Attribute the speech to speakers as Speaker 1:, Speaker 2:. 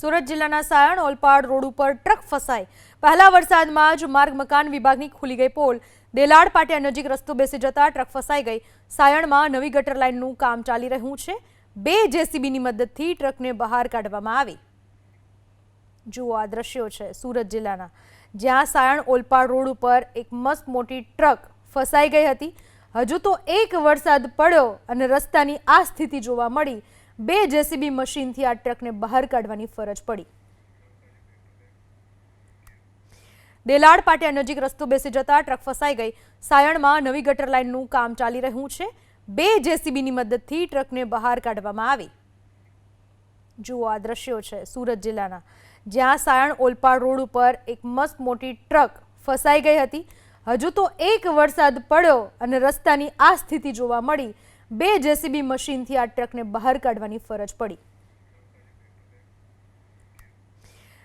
Speaker 1: સુરત જિલ્લાના સાયણ ઓલપાડ રોડ ઉપર ટ્રક ફસાઈ પહેલા વરસાદમાં જ માર્ગ મકાન વિભાગની ખુલી ગઈ પોલ દેલાડ પાટિયા નજીક રસ્તો બેસી જતા ટ્રક ફસાઈ ગઈ। સાયણમાં નવી ગટર લાઇનનું કામ ચાલી રહ્યું છે। 2 જેસીબીની મદદથી ટ્રકને બહાર કાઢવામાં આવી। જુઓ આ દ્રશ્યો છે સુરત જિલ્લાના, જ્યાં સાયણ ઓલપાડ રોડ ઉપર એક મસ્ત મોટી ટ્રક ફસાઈ ગઈ હતી। હજુ તો એક વરસાદ પડ્યો અને રસ્તાની આ સ્થિતિ જોવા મળી। 2 જેસીબી મશીનથી આ ટ્રકને બહાર કાઢવાની ફરજ પડી। દેલાડ પાટિયા નજીક રસ્તો બેસી જતા ટ્રક ફસાઈ ગઈ। સાયણમાં નવી ગટર લાઇનનું કામ ચાલી રહ્યું છે। 2 જેસીબીની મદદથી ટ્રકને બહાર કાઢવામાં આવી। જુઓ આ દ્રશ્યો છે સુરત જિલ્લાના, જ્યાં સાયણ ઓલપાડ રોડ ઉપર એક મસ્ત મોટી ટ્રક ફસાઈ ગઈ હતી। હજુ તો એક વરસાદ પડ્યો અને રસ્તાની આ સ્થિતિ જોવા મળી। 2 જેસીબી મશીનથી આ ટ્રકને બહાર કાઢવાની ફરજ પડી।